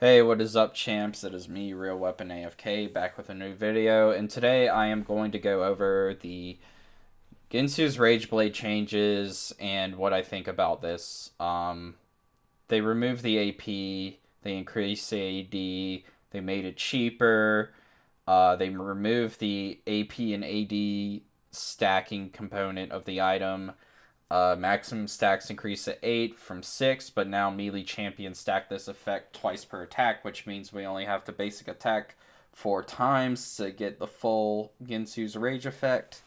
Hey, what is up, champs? It is me, RealWeaponAFK, back with a new video, and today I am going to go over the Guinsoo's Rageblade changes and what I think about this. They removed the AP, they increased the AD, they made it cheaper, they removed the AP and AD stacking component of the item. Maximum stacks increase to 8 from 6, but now melee champions stack this effect twice per attack, which means we only have to basic attack 4 times to get the full Guinsoo's Rage effect,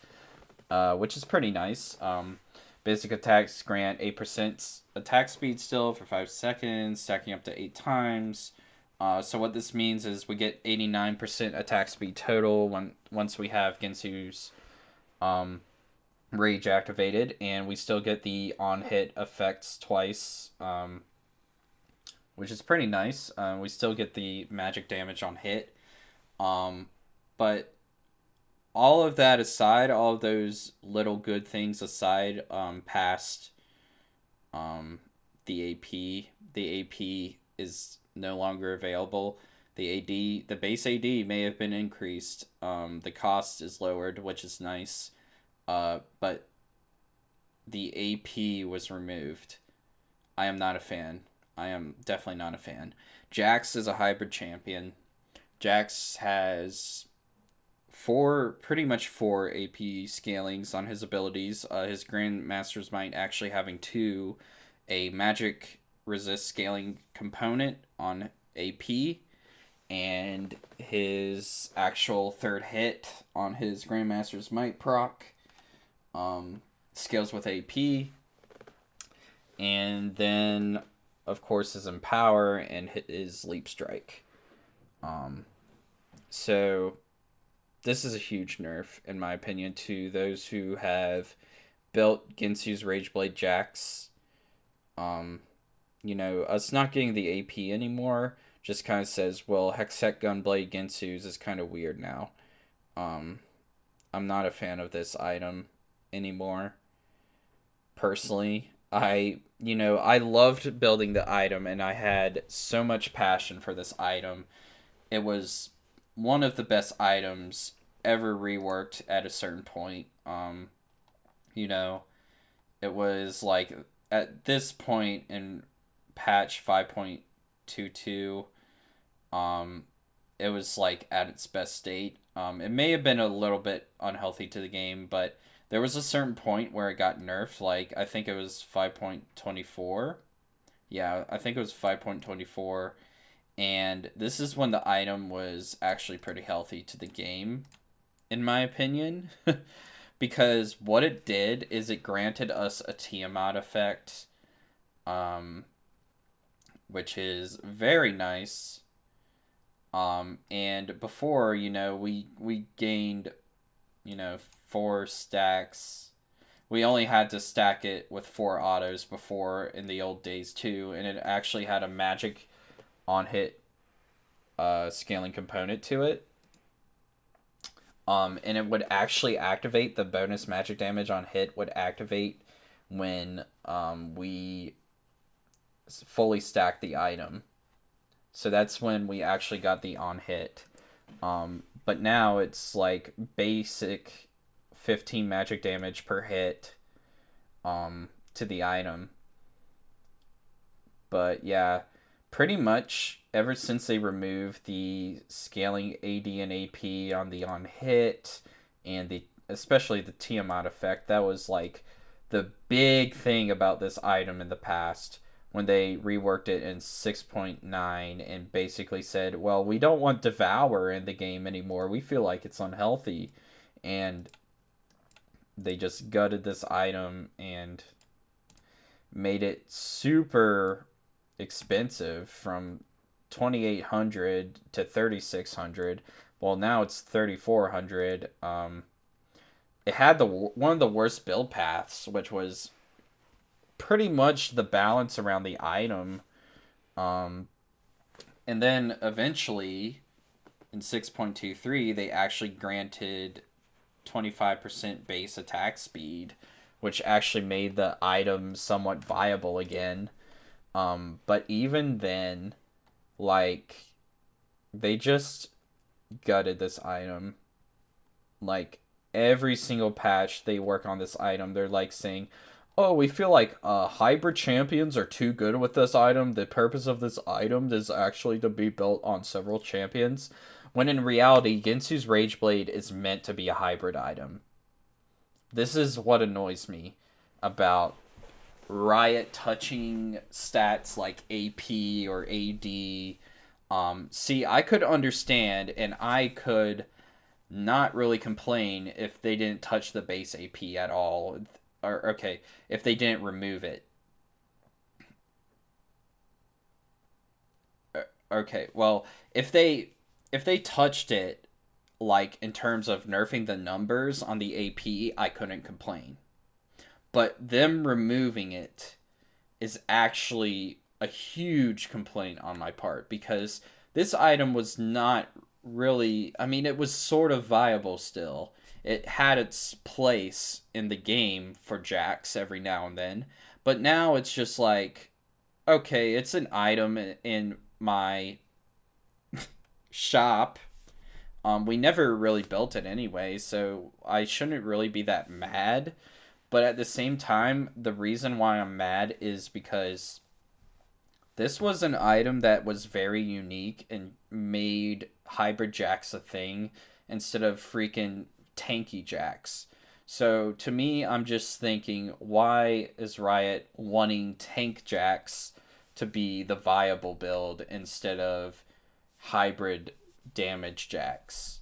which is pretty nice. Basic attacks grant 8% attack speed still for 5 seconds, stacking up to 8 times. So what this means is we get 89% attack speed total once we have Guinsoo's Rage activated, and we still get the on-hit effects twice, which is pretty nice. We still get the magic damage on hit. But all of that aside, all of those little good things aside, past the AP is no longer available. The base AD may have been increased. The cost is lowered, which is nice. But the AP was removed. I am not a fan. I am definitely not a fan. Jax is a hybrid champion. Jax has pretty much four AP scalings on his abilities. His Grandmaster's Might actually having 2, a magic resist scaling component on AP, and his actual third hit on his Grandmaster's Might proc. Scales with AP, and then of course his Empower and his Leap Strike. So this is a huge nerf, in my opinion, to those who have built Guinsoo's Rageblade Jax. Us not getting the AP anymore just kind of says, well, Hextech Gunblade Guinsoo's is kind of weird now. I'm not a fan of this item anymore. Personally, I loved building the item, and I had so much passion for this item. It was one of the best items ever reworked at a certain point. It was like at this point in patch 5.22, it was like at its best state. It may have been a little bit unhealthy to the game, but there was a certain point where it got nerfed. Like, I think it was 5.24. Yeah, I think it was 5.24. And this is when the item was actually pretty healthy to the game, in my opinion. Because what it did is it granted us a Tiamat effect, which is very nice. And before, we gained, 4 stacks. We only had to stack it with 4 autos before in the old days too, and it actually had a magic on hit scaling component to it. And it would actually activate, the bonus magic damage on hit would activate when we fully stacked the item. So that's when we actually got the on hit. But now it's like basic 15 magic damage per hit to the item. But yeah, pretty much ever since they removed the scaling AD and AP on the on hit, and especially the Tiamat effect, that was like the big thing about this item in the past, when they reworked it in 6.9 and basically said, well, we don't want Devour in the game anymore. We feel like it's unhealthy. And they just gutted this item and made it super expensive, from 2,800 to 3,600. Well, now it's 3,400. It had one of the worst build paths, which was pretty much the balance around the item. And then eventually in 6.23 they actually granted 25% base attack speed, which actually made the item somewhat viable again. But even then, Like, they just gutted this item. Like, every single patch they work on this item, they're like saying, oh, we feel like hybrid champions are too good with this item. The purpose of this item is actually to be built on several champions. When in reality, Guinsoo's Rageblade is meant to be a hybrid item. This is what annoys me about Riot touching stats like AP or AD. See, I could understand and I could not really complain if they didn't touch the base AP at all. Or, okay, if they didn't remove it. Okay, well, if they touched it, like in terms of nerfing the numbers on the AP, I couldn't complain. But them removing it is actually a huge complaint on my part because this item was not really, I mean, it was sort of viable still. It had its place in the game for Jax every now and then, but now it's just like, okay, it's an item in my shop. We never really built it anyway, so I shouldn't really be that mad. But at the same time, the reason why I'm mad is because this was an item that was very unique and made Hybrid Jax a thing instead of freaking tanky Jax. So to me, I'm just thinking, why is Riot wanting tank Jax to be the viable build instead of hybrid damage Jax?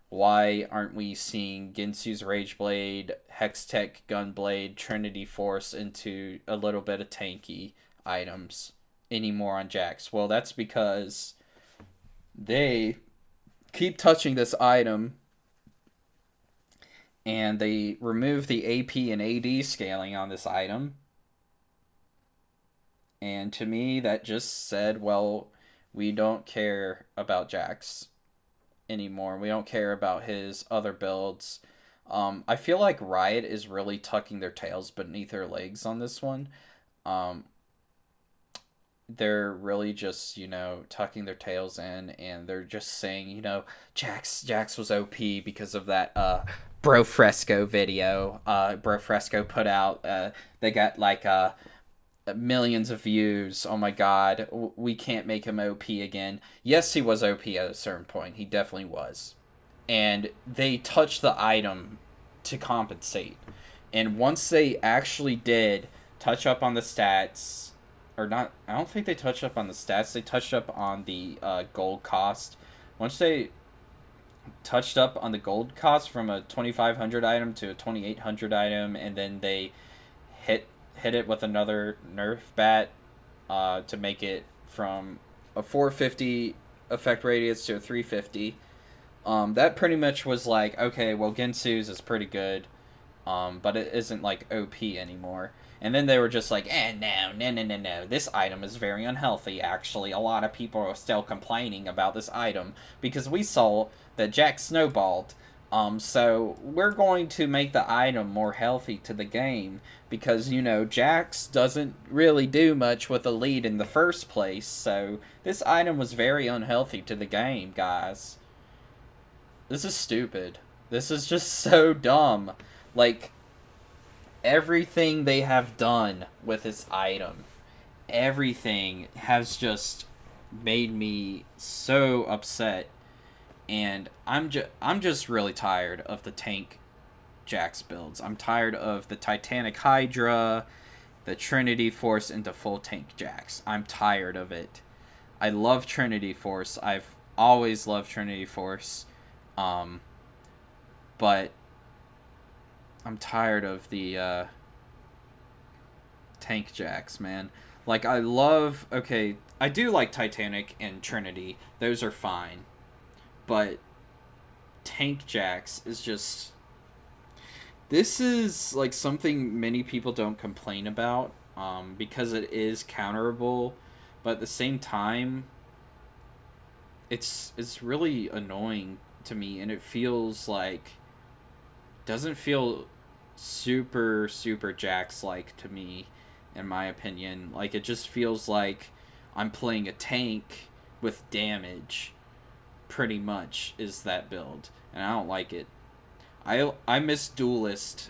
Why aren't we seeing Guinsoo's Rageblade, Hextech Gunblade, Trinity Force into a little bit of tanky items anymore on Jax? Well, that's because they keep touching this item and they remove the AP and AD scaling on this item. And to me, that just said, well, we don't care about Jax anymore. We don't care about his other builds. I feel like Riot is really tucking their tails beneath their legs on this one. They're really just, tucking their tails in, and they're just saying, Jax was OP because of that Bro Fresco video. Bro Fresco put out. They got like millions of views. Oh my god, we can't make him OP again. Yes, he was OP at a certain point. He definitely was. And they touched the item to compensate. And once they actually did touch up on the stats, or not, I don't think they touched up on the stats. They touched up on the gold cost. Once they touched up on the gold cost from a 2,500 item to a 2,800 item, and then they hit it with another nerf bat to make it from a 450 effect radius to a 350. That pretty much was like, okay, well, Guinsoo's is pretty good, but it isn't like OP anymore. And then they were just like, no, this item is very unhealthy, actually. A lot of people are still complaining about this item because we saw that Jax snowballed. So we're going to make the item more healthy to the game because, Jax doesn't really do much with a lead in the first place. So this item was very unhealthy to the game, guys. This is stupid. This is just so dumb. Like, everything they have done with this item, everything has just made me so upset. And I'm just really tired of the tank Jax builds. I'm tired of the Titanic Hydra, the Trinity Force into full tank Jax. I'm tired of it. I love Trinity Force. I've always loved Trinity Force. But I'm tired of the tank Jax, man. Like, I do like Titanic and Trinity. Those are fine. But tank Jax is just... This is, like, something many people don't complain about, because it is counterable, but at the same time, it's really annoying to me, and it feels like... doesn't feel super Jax-like to me, in my opinion. Like, it just feels like I'm playing a tank with damage, pretty much, is that build. And I don't like it. I miss Duelist.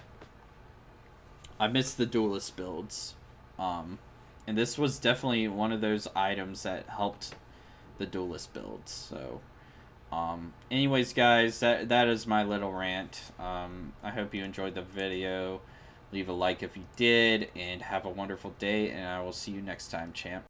I miss the Duelist builds. And this was definitely one of those items that helped the Duelist builds. So, anyways, guys, that is my little rant. I hope you enjoyed the video. Leave a like if you did, and have a wonderful day, and I will see you next time, champ.